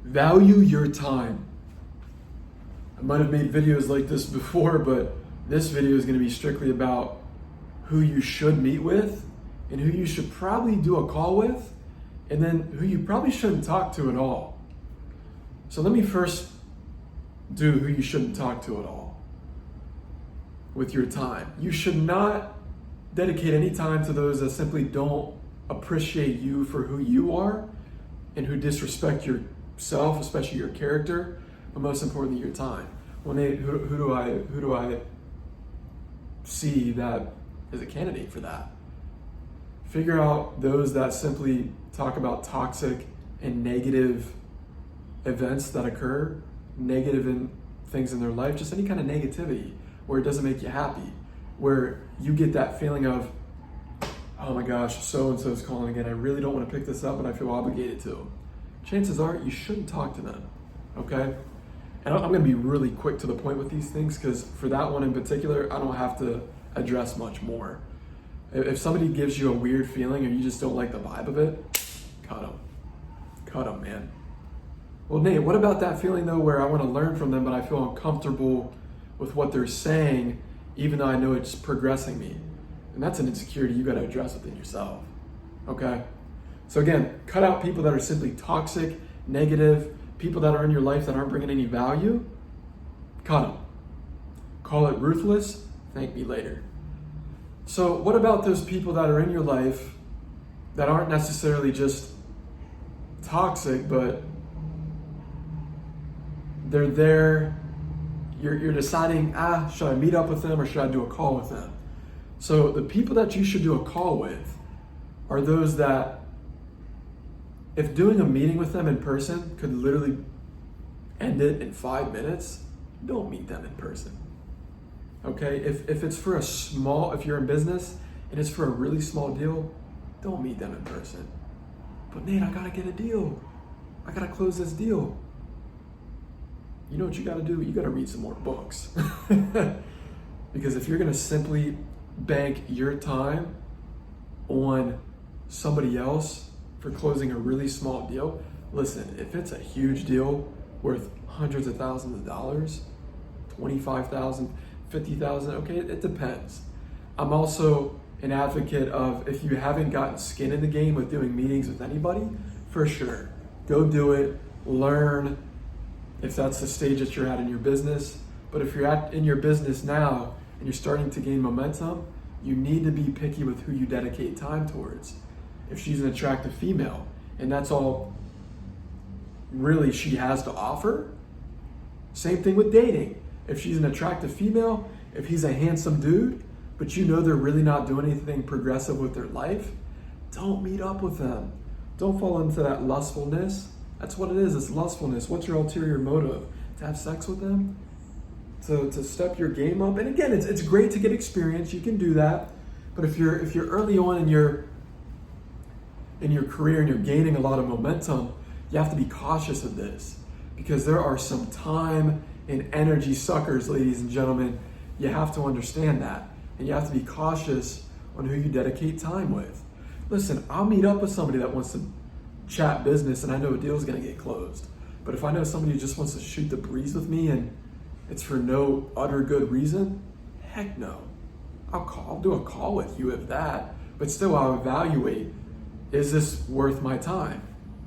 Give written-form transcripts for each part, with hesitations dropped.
Value your time. I might have made videos like this before, but this video is going to be strictly about who you should meet with and who you should probably do a call with, and then who you probably shouldn't talk to at all. So let me first do who you shouldn't talk to at all with your time. You should not dedicate any time to those that simply don't appreciate you for who you are and who disrespect yourself, especially your character, but most importantly, your time. Who do I see that is a candidate for that? Figure out those that simply talk about toxic and negative events that occur, negative things in their life, just any kind of negativity where it doesn't make you happy, where you get that feeling of, oh my gosh, so-and-so is calling again. I really don't want to pick this up, but I feel obligated to. Chances are you shouldn't talk to them, okay? And I'm going to be really quick to the point with these things because for that one in particular, I don't have to address much more. If somebody gives you a weird feeling or you just don't like the vibe of it, cut them. Cut them, man. Well, Nate, what about that feeling though where I want to learn from them, but I feel uncomfortable with what they're saying, even though I know it's progressing me? And that's an insecurity you got to address within yourself, okay? So again, cut out people that are simply toxic, negative, people that are in your life that aren't bringing any value. Cut them. Call it ruthless, thank me later. So what about those people that are in your life that aren't necessarily just toxic, but they're there, you're deciding, should I meet up with them or should I do a call with them? So the people that you should do a call with are those that, if doing a meeting with them in person could literally end it in 5 minutes, don't meet them in person. Okay, if it's for if you're in business and it's for a really small deal, don't meet them in person. But Nate, I gotta get a deal. I gotta close this deal. You know what you gotta do? You gotta read some more books. Because if you're gonna simply bank your time on somebody else for closing a really small deal, listen, if it's a huge deal worth hundreds of thousands of dollars, 25,000, 50,000, okay, it depends. I'm also an advocate of, if you haven't gotten skin in the game with doing meetings with anybody, for sure, go do it, learn if that's the stage that you're at in your business. But if you're in your business now and you're starting to gain momentum, you need to be picky with who you dedicate time towards. If she's an attractive female and that's all really she has to offer, same thing with dating. If she's an attractive female, if he's a handsome dude, but you know they're really not doing anything progressive with their life, don't meet up with them. Don't fall into that lustfulness. That's what it is, it's lustfulness. What's your ulterior motive? To have sex with them? To step your game up? And again, it's great to get experience, you can do that. But if you're early on in your career and you're gaining a lot of momentum, you have to be cautious of this. Because there are some time and energy suckers, ladies and gentlemen. You have to understand that. And you have to be cautious on who you dedicate time with. Listen, I'll meet up with somebody that wants to chat business and I know a deal's gonna get closed. But if I know somebody who just wants to shoot the breeze with me and it's for no utter good reason, heck no. I'll do a call with you if that, but still I'll evaluate, is this worth my time?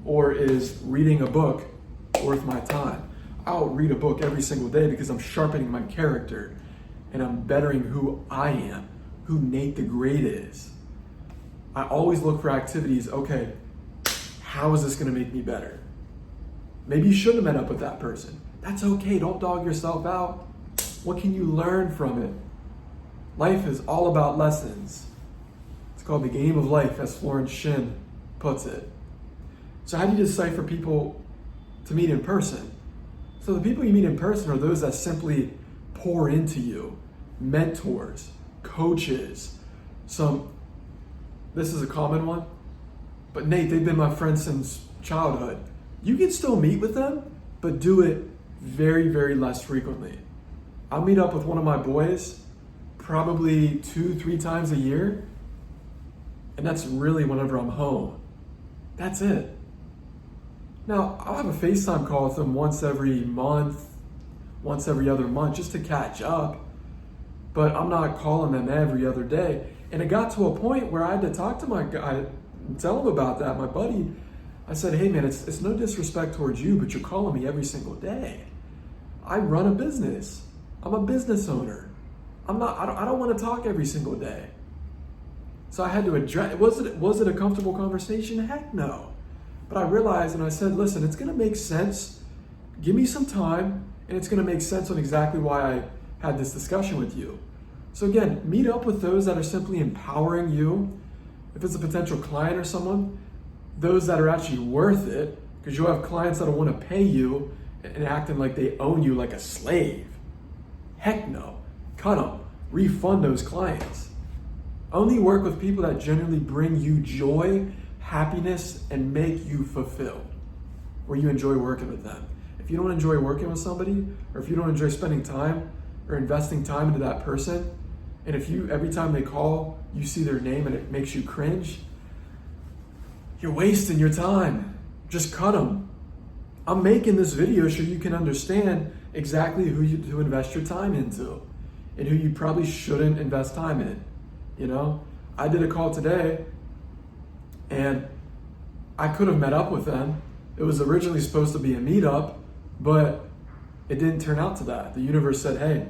Or is reading a book worth my time? I'll read a book every single day because I'm sharpening my character and I'm bettering who I am, who Nate the Great is. I always look for activities, okay, how is this gonna make me better? Maybe you shouldn't have met up with that person. That's okay, don't dog yourself out. What can you learn from it? Life is all about lessons. It's called the game of life, as Florence Shin puts it. So how do you decipher people to meet in person? So the people you meet in person are those that simply pour into you. Mentors, coaches, this is a common one, but Nate, they've been my friends since childhood. You can still meet with them, but do it very, very less frequently. I'll meet up with one of my boys probably 2-3 times a year, and that's really whenever I'm home. That's it. Now, I'll have a FaceTime call with them once every month, once every other month, just to catch up. But I'm not calling them every other day. And it got to a point where I had to talk to my guy, tell him about that, my buddy. I said, hey man, it's no disrespect towards you, but you're calling me every single day. I run a business. I'm a business owner. I don't want to talk every single day. So I had to address, was it a comfortable conversation? Heck no. But I realized, and I said, listen, it's going to make sense. Give me some time, and it's going to make sense on exactly why I had this discussion with you. So again, meet up with those that are simply empowering you. If it's a potential client or someone, those that are actually worth it, because you'll have clients that will want to pay you and acting like they own you like a slave. Heck no. Cut them. Refund those clients. Only work with people that genuinely bring you joy, happiness, and make you fulfilled, where you enjoy working with them. If you don't enjoy working with somebody, or if you don't enjoy spending time or investing time into that person, and if you, every time they call, you see their name and it makes you cringe, you're wasting your time. Just cut them. I'm making this video so you can understand exactly who you to invest your time into and who you probably shouldn't invest time in. You know, I did a call today and I could have met up with them. It was originally supposed to be a meetup, but it didn't turn out to that. The universe said, hey,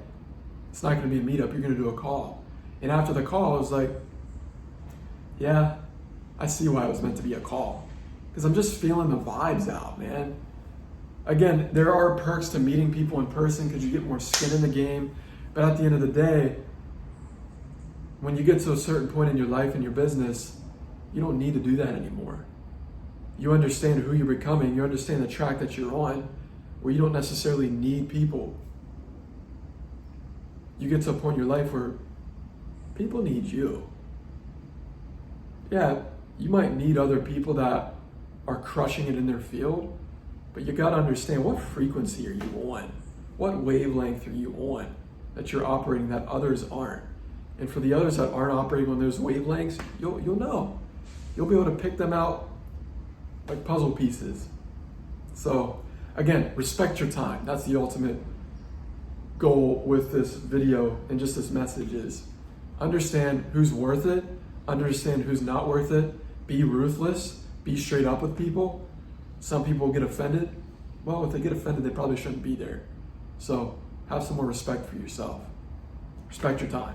it's not going to be a meetup, you're going to do a call. And after the call, I was like, yeah, I see why it was meant to be a call. Because I'm just feeling the vibes out, man. Again, there are perks to meeting people in person because you get more skin in the game. But at the end of the day, when you get to a certain point in your life and your business, you don't need to do that anymore. You understand who you're becoming. You understand the track that you're on, where you don't necessarily need people. You get to a point in your life where people need you. Yeah, you might need other people that are crushing it in their field, but you gotta understand, what frequency are you on? What wavelength are you on that you're operating that others aren't? And for the others that aren't operating on those wavelengths, you'll know. You'll be able to pick them out like puzzle pieces. So again, respect your time. That's the ultimate goal with this video and just this message is understand who's worth it, understand who's not worth it, be ruthless, be straight up with people. Some people get offended. Well, if they get offended, they probably shouldn't be there. So have some more respect for yourself. Respect your time.